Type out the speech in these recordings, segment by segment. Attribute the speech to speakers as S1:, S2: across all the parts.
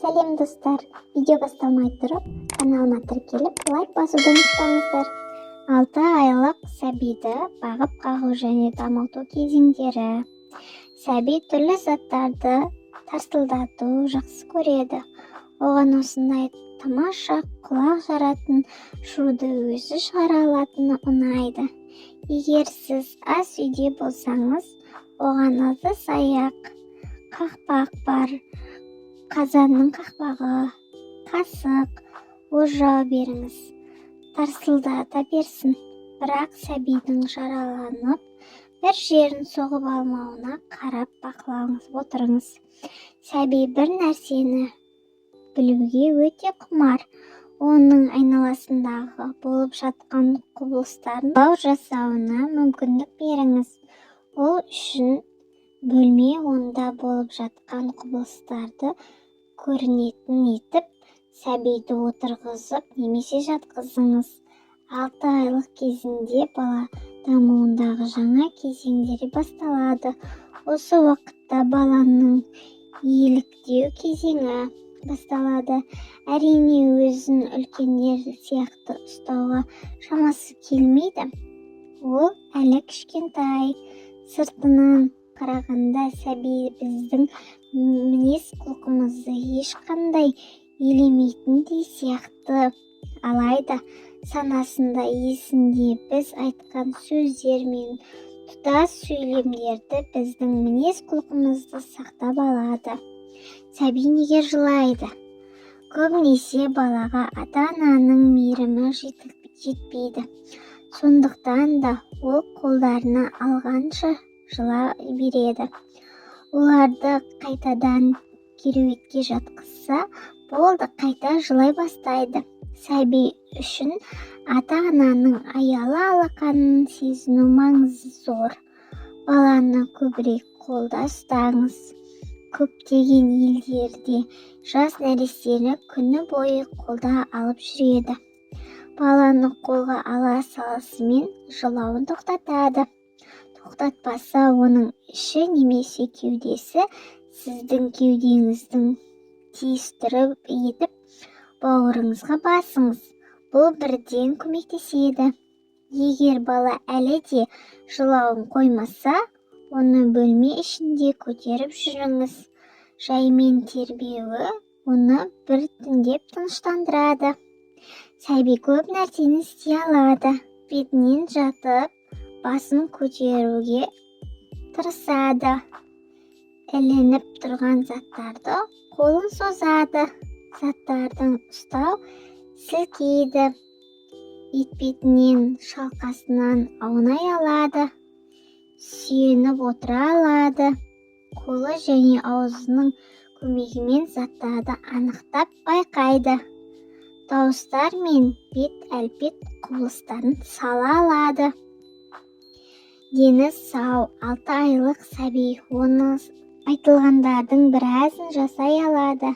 S1: Сәлем достар, видео басталмай тұрып, каналыма тіркеліп, лайк басуды ұмытпаңыздар. 6 айлық сәбиді бағып қағу және дамыту кезеңдері. Сәби түрлі заттарды тарсылдату жақсы көреді. Оған осындай тамаша құлақ жаратын шуды өзі шығара алатыны ұнайды. Егер сіз ас үйде болсаңыз, оған ыдыс-аяқ, қақпақ бар. Қазанның қақпағы, қасық, ожау беріңіз. Тарсылдата берсін, бірақ сәбидің жараланып, бір жерін соғып алмауына қарап бақылауыңыз отырыңыз. Сәби бір нәрсені білуге өте құмар. Оның айналасындағы болып жатқан құбылыстарын бақылау жасауына мүмкіндік беріңіз. Ол үшін бөлме онда болып жатқан құбылыстарды көрінетін етіп, сәбиді отырғызып немесе жатқызыңыз. 6 айлық кезінде бала дамуындағы жаңа кезеңдері басталады. Осы уақытта баланың еліктеу кезеңі басталады. Әрине, өзін үлкендер сияқты ұстауға шамасы келмейді. Ол әлі кішкентай. Сыртынан қарағанда сәби біздің мінез-құлқымызды ешқандай елемейтіндей сияқты. Алайда санасында, есінде біз айтқан сөздер мен тұтас сөйлемдерді біздің мінез-құлқымызды сақтап алады. Сәби неге жылайды? Көбінесе балаға ата-ананың мейірімі жетпейді. Сондықтан да ол қолдарына алғанша жылай береді. Оларды қайтадан кереуетке жатқызса, болды, қайта жылай бастайды. Сәби үшін ата-ананың аялы алақанын сезіну маңызы зор. Баланы көбірек қолда ұстаңыз. Көптеген елдерде жас нәрестені күні бойы қолда алып жүреді. Баланы қолға ала салысымен жылауын тоқтатады. Тоқтатпаса, оның іші немесе кеудесі сіздің кеудеңіздің түйістіріп етіп бауырыңызға басыңыз. Бұл бірден көмектеседі. Егер бала әлі де жылауын қоймаса, оны бөлме ішінде көтеріп жүріңіз. Жаймен тербеуі оны біртіндеп тыныштандырады. Сәби көп нәрсені істей алады. Бетінен жатып, басын көтеруге тырысады. Ілініп тұрған заттарды қолын созады. Заттардың ұстау сілкейді. Етпетінен, шалқасынан аунай алады. Сүйеніп отыра алады. Қолы және аузының көмегімен заттарды анықтап байқайды. Дауыстар мен бет-әлпет құбылыстарын сала алады. Дені сау 6 айлық сәби оны айтылғандардың біразын жасай алады.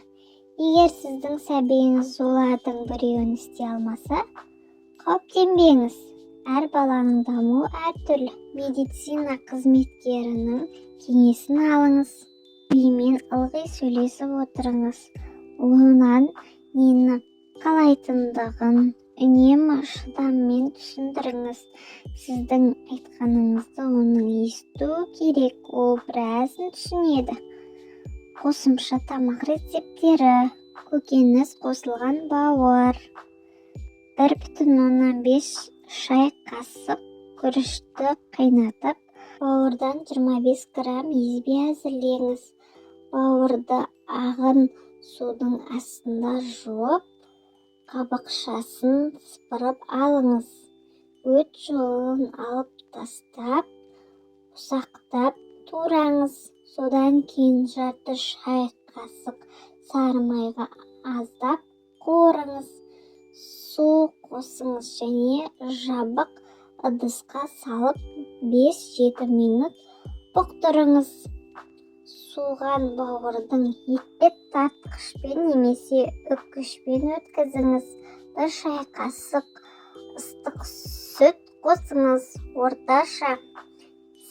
S1: Егер сіздің сәбиіңіз олардың біреуін істей алмаса, қауіптенбеңіз. Әр баланың дамуы әртүрлі. Медицина қызметкерінің кеңесін алыңыз. Сәбимен ылғи сөйлесіп отырыңыз. Онан нені қалайтындығын үнемі шыдаммен түсіндіріңіз. Сіздің айтқаныңызды оның естуі керек. Ол біразын түсінеді. Қосымша тамақ рецептері: көкөніс қосылған бауыр, 1,5 шай қасық күрішті қайнатып, бауырдан 25 грамм езбе әзірлеңіз. Бауырды ағын судың астында жуып, қабықшасын сыпырып алыңыз. Өт жолын алып тастап, ұсақтап тураңыз. Содан кейін жарты шай қасық сары майға аздап қуырыңыз. Су қосыңыз және жабық ыдысқа салып 5-7 минут бұқтырыңыз. Суыған бауырдың етпет тартқышпен немесе үккішпен өткізіңіз. 1 шай қасық ыстық сүт қосыңыз. Орташа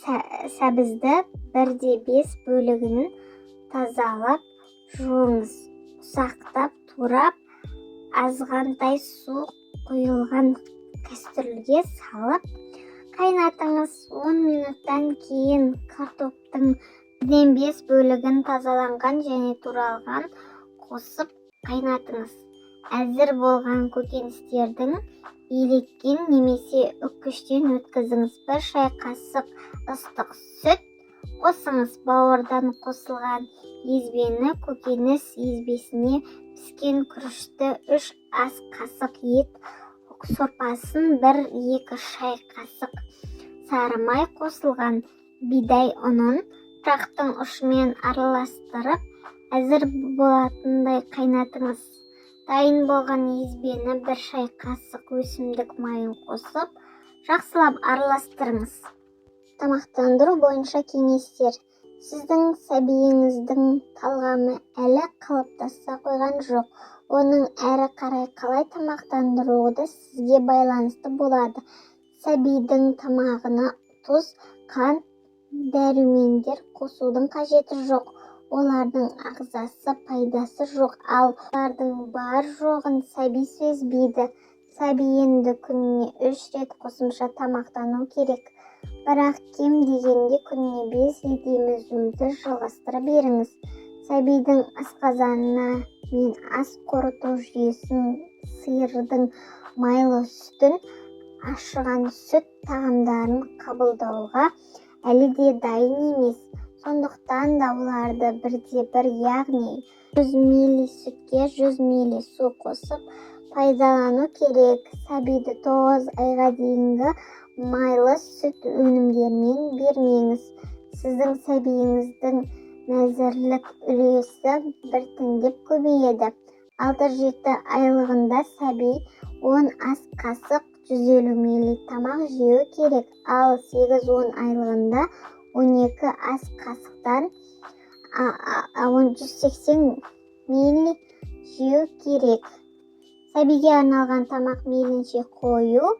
S1: сәбізді 1/5 бөлігін тазалап жуыңыз. ұсақтап турап азғантай су құйылған кастрюльге салып қайнатыңыз. 10 минуттан кейін картоптың 1/5 бөлігін тазаланған және туралған қосып қайнатыңыз. Әзір болған көкөністердің илеткен немесе үккіштен өткізіңіз. 1 шай қасық ыстық сүт қосыңыз. Бауырдан қосылған езбені көкөніс езбесіне піскен күрішті 3 ас қасық ет сорпасын 1-2 шай қасық сары май қосылған бидай ұнын пышақтың ұшымен араластырып әзір болатындай қайнатыңыз. Дайын болған езбені 1 шай қасық өсімдік майын қосып жақсылап араластырыңыз. Тамақтандыру бойынша кеңестер. Сіздің сәбиіңіздің талғамы әлі қалыптаса қойған жоқ. Оның әрі қарай қалай тамақтандыруы сізге байланысты болады. Сәбидің тамағына тұз, қант, дәрумендер қосудың қажеті жоқ. Олардың ағзасы пайдасы жоқ, ал олардың бар жоғын сәби сезбейді. Сәби енді күніне 3 рет қосымша тамақтану керек. Бірақ кем дегенде күніне 5 рет емізуді жалғастыра беріңіз. Сәбидің асқазанына мен ас қорыту жүйесін, сиырдың майлы сүтін, ашыған сүт тағамдарын қабылдауға әлі де дайын емес. Сондықтан да оларды 1/1, яғни 100 мл сүтке 100 мл су қосып пайдалану керек. Сәбиді 9 айға дейінгі майлы сүт өнімдерімен бермеңіз. Сіздің сәбиіңіздің мәзірлік үлесі біртіндеп көбейеді. 6-7 айлығында сәби 10 ас қасық 150 мл тамақ жеу керек, ал 8-10 айлығында 12 ас қасықтан 180 мл жеу керек. Сәбиге арналған тамақ мейлінше қою,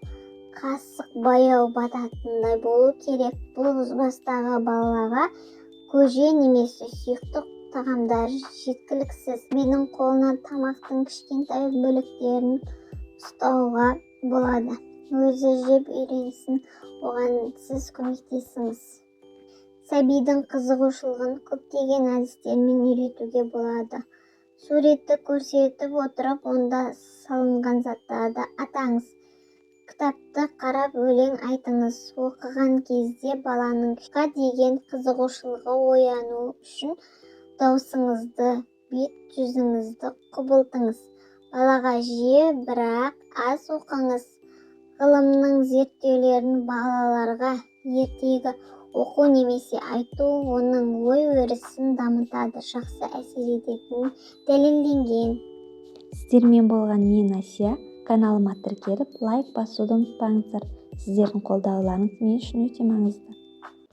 S1: қасық баяу бататындай болу керек. Бұл жастағы балаға көже немесе сұйықтық тағамдары жеткіліксіз. Сәбидің қолына тамақтың кішкентай бөліктерін ұстауға болады. Өзі жеп үйренсін, оған сіз көмектесіңіз. Сәбидің қызығушылығын көптеген әдістермен үйретуге болады. Суретті көрсетіп отырып, онда салынған заттарды атаңыз. Кітапты қарап өлең айтыңыз. Оқыған кезде баланың кітапқа деген қызығушылығы ояну үшін даусыңызды, бет-жүзіңізді құбылтыңыз. Балаға жиі бірақ аз оқыңыз. Ғылымның зерттеулерін балаларға ертегі оқу немесе айту оның ой-өрісін дамытады, жақсы әсер ететіні дәлелденген.
S2: Сіздермен болған мен Асия. Каналыма тіркеліп, лайк басуды ұмытпаңыздар. Сіздердің қолдауларыңыз мен үшін өте маңызды.